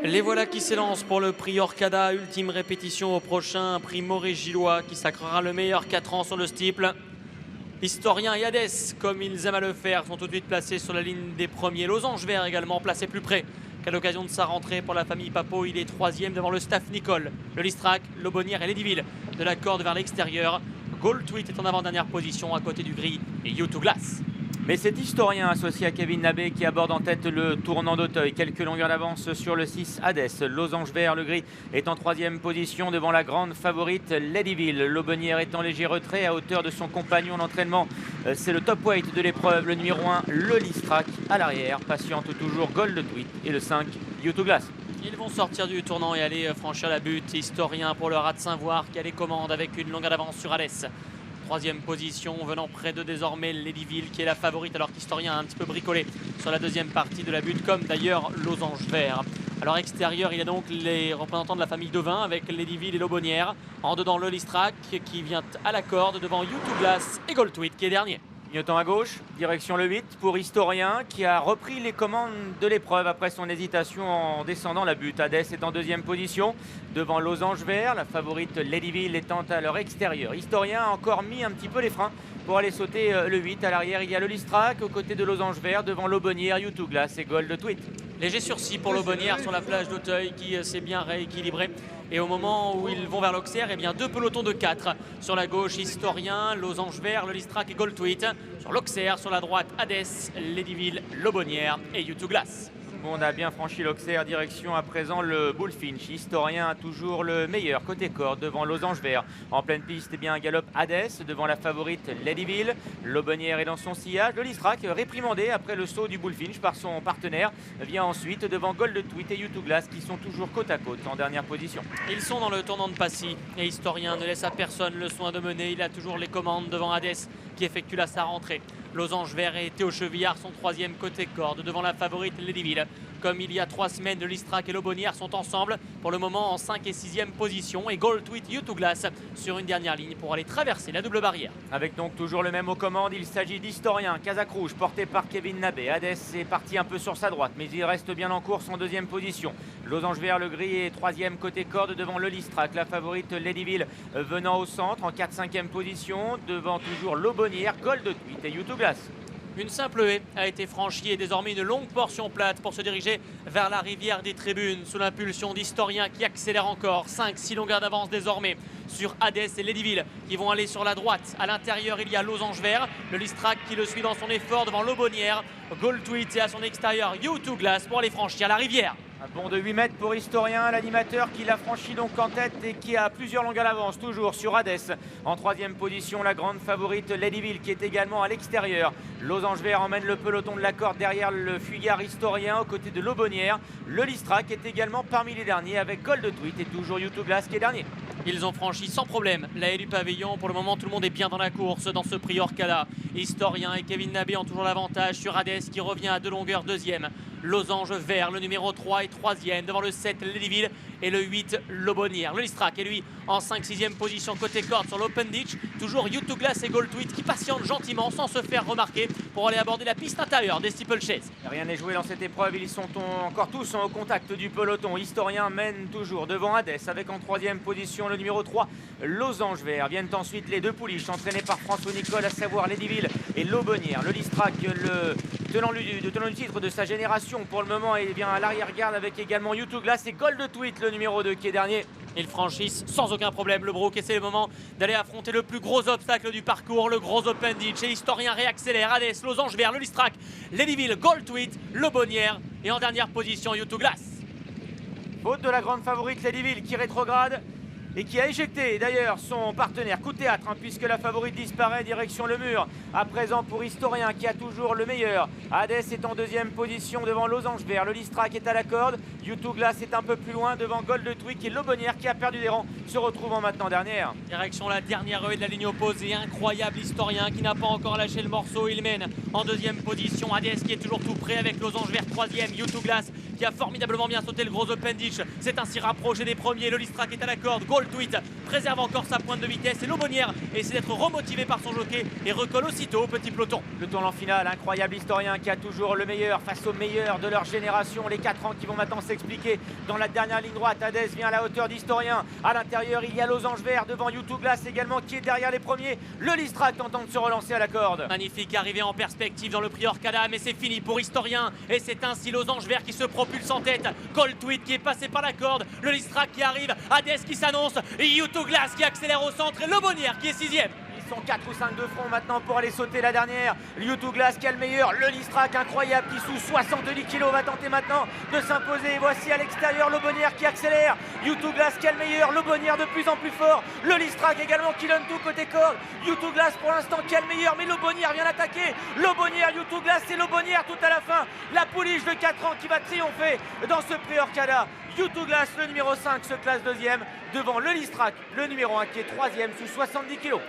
Les voilà qui s'élancent pour le prix Orcada, ultime répétition au prochain prix Maurice-Gillois qui sacrera le meilleur 4 ans sur le steeple. Historien et Hadès, comme ils aiment à le faire, sont tout de suite placés sur la ligne des premiers. Losange Vert également placé plus près qu'à l'occasion de sa rentrée pour la famille Papo. Il est troisième devant le staff Nicole, le Listrac, l'Aubonnière et Lédiville. De la corde vers l'extérieur, Gold Tweet est en avant-dernière position à côté du gris et U2 Glass. Mais c'est Historien associé à Kevin Nabé qui aborde en tête le tournant d'Auteuil. Quelques longueurs d'avance sur le 6 Hadès. Losange Vert, le gris, est en troisième position devant la grande favorite Lédiville. L'Aubonnière est en léger retrait à hauteur de son compagnon d'entraînement. C'est le top weight de l'épreuve, le numéro 1, le Listrac. À l'arrière, patiente toujours Gold Tweet et le 5, U2 Glass. Ils vont sortir du tournant et aller franchir la butte. Historien pour le Rat de Saint-Voir qui a les commandes avec une longueur d'avance sur Hadès. Troisième position, venant près de désormais Lédiville qui est la favorite, alors qu'Historien a un petit peu bricolé sur la deuxième partie de la butte, comme d'ailleurs Losange Vert. Alors extérieur, il y a donc les représentants de la famille Devin avec Lédiville et l'Aubonnière. En dedans, le Listrac qui vient à la corde devant U2 Glass et Gold Tweet qui est dernier. Clignotant à gauche, direction le 8 pour Historien qui a repris les commandes de l'épreuve après son hésitation en descendant la butte. Hadès est en deuxième position devant Losange Vert, la favorite Lédiville étant à leur extérieur. Historien a encore mis un petit peu les freins pour aller sauter le 8. À l'arrière, il y a le Listrac aux côtés de Losange Vert devant l'Aubonnière, U2 Glass et Gold Tweet. Léger sursis pour l'Aubonnière sur la plage d'Auteuil qui s'est bien rééquilibré. Et au moment où ils vont vers l'Auxerre, eh bien deux pelotons de 4. Sur la gauche, Historien, Losange Vert, le Listrac et Gold Tweet. Sur l'Auxerre, sur la droite, Hadès, Lédiville, l'Aubonnière et U2 Glass. On a bien franchi l'Auxerre, direction à présent le Bullfinch. Historien a toujours le meilleur côté corde devant Losange Vert. En pleine piste, eh bien, un galop Hadès devant la favorite Lédiville. L'Aubonnière est dans son sillage. Le Listrac, réprimandé après le saut du Bullfinch par son partenaire, vient ensuite devant Gold Tweet et U2 Glass qui sont toujours côte à côte en dernière position. Ils sont dans le tournant de Passy et Historien ne laisse à personne le soin de mener. Il a toujours les commandes devant Hadès qui effectue là sa rentrée. Losange Vert et Théo Chevillard sont troisième côté corde devant la favorite Lédiville. Comme il y a 3 semaines, le Listrac et l'Aubonnière sont ensemble pour le moment en 5 et 6e position. Et Gold Tweet, U2 Glass sur une dernière ligne pour aller traverser la double barrière. Avec donc toujours le même aux commandes, il s'agit d'Historien, Casac Rouge, porté par Kevin Nabé. Hadès est parti un peu sur sa droite, mais il reste bien en course en deuxième position. Losange Vert, le gris, est troisième côté corde devant le Listrac. La favorite Lédiville venant au centre en 4-5e position devant toujours l'Aubonnière, Gold Tweet et U2 Glass. Une simple haie a été franchie et désormais une longue portion plate pour se diriger vers la rivière des tribunes sous l'impulsion d'Historien qui accélère encore. 5-6 longueurs d'avance désormais sur Hadès et Lédiville qui vont aller sur la droite. À l'intérieur, il y a Losange Vert, le Listrac qui le suit dans son effort devant l'Aubonnière. Gold Tweet et à son extérieur U2 Glass pour aller franchir la rivière. Un bond de 8 mètres pour Historien, l'animateur qui l'a franchi donc en tête et qui a plusieurs longueurs d'avance, toujours sur Hadès. En troisième position, la grande favorite Lédiville qui est également à l'extérieur. Losange Vert emmène le peloton de la corde derrière le fuyard Historien aux côtés de l'Aubonnière. Le Listrac est également parmi les derniers avec Gold Tweet et toujours U2 Glass qui est dernier. Ils ont franchi sans problème la haie du pavillon. Pour le moment, tout le monde est bien dans la course dans ce prix Orcada. Historien et Kevin Nabé ont toujours l'avantage sur Hadès qui revient à 2 longueurs deuxième. Losange Vert, le numéro 3 et 3e devant le 7 Lédiville et le 8 l'Aubonnière. Le Listrac est lui en 5-6e position côté corde sur l'Open Ditch. Toujours U2 Glass et Gold Tweet qui patientent gentiment sans se faire remarquer pour aller aborder la piste intérieure des steeplechase. Rien n'est joué dans cette épreuve, ils sont encore tous au contact du peloton. Historien mène toujours devant Hadès avec en 3e position le numéro 3 Losange Vert. Viennent ensuite les deux pouliches entraînées par François Nicole, à savoir Lédiville et l'Aubonnière. Le Listrac, le tenant du titre de sa génération pour le moment, est bien à l'arrière-garde avec également U2 Glass et Gold Tweet, le numéro 2 qui est dernier. Ils franchissent sans aucun problème le Brook et c'est le moment d'aller affronter le plus gros obstacle du parcours, le gros Open Ditch. Et Historien réaccélère, Hadès, Losange Vert, le Listrac, Lédiville, Gold Tweet, l'Aubonnière et en dernière position U2 Glass. Faute de la grande favorite Lédiville qui rétrograde et qui a éjecté d'ailleurs son partenaire. Coup de théâtre puisque la favorite disparaît direction le mur. À présent pour Historien qui a toujours le meilleur. Hadès est en 2e position devant Losange Vert. Le Listrac est à la corde. U2 Glass est un peu plus loin devant Gold Tweet et l'Aubonnière qui a perdu des rangs se retrouvant maintenant dernière. Direction la dernière haie de la ligne opposée. Incroyable Historien qui n'a pas encore lâché le morceau. Il mène en 2e position. Hadès qui est toujours tout près avec Losange Vert 3e. U2 Glass qui a formidablement bien sauté le gros Open Ditch. C'est ainsi rapproché des premiers. Le Listrak est à la corde. Gold Tweet préserve encore sa pointe de vitesse et l'Aubonnière essaie d'être remotivé par son jockey et recolle aussitôt au petit peloton. Le tournant final, incroyable historien qui a toujours le meilleur face aux meilleurs de leur génération. Les 4 ans qui vont maintenant s'expliquer dans la dernière ligne droite. Hadès vient à la hauteur d'Historien. À l'intérieur, il y a Losange Vert devant U2 Glass également qui est derrière les premiers. Le Listrak tentant de se relancer à la corde. Magnifique arrivée en perspective dans le Prior Cada, mais c'est fini pour Historien. Et c'est ainsi Losange Vert qui se propulse en tête. Gold Tweet qui est passé par la corde. Le Listrak qui arrive. Hadès qui s'annonce. U2 Glass qui accélère au centre. Et l'Aubonnière qui est 6e. Ils sont 4 ou 5 de front maintenant pour aller sauter la dernière. U2 Glass qui a le meilleur. Le Listrak incroyable qui sous 70 kg va tenter maintenant de s'imposer. Et voici à l'extérieur l'Aubonnière qui accélère. U2 Glass qui a le meilleur. L'Aubonnière de plus en plus fort. Le Listrak également qui donne tout côté corde. U2 Glass pour l'instant qui a le meilleur. Mais l'Aubonnière vient l'attaquer. L'Aubonnière, U2 Glass et l'Aubonnière tout à la fin. La pouliche de 4 ans qui va triompher dans ce Prior Cada. U2 Glass, le numéro 5, se classe deuxième devant le Listrak, le numéro 1 qui est troisième sous 70 kg.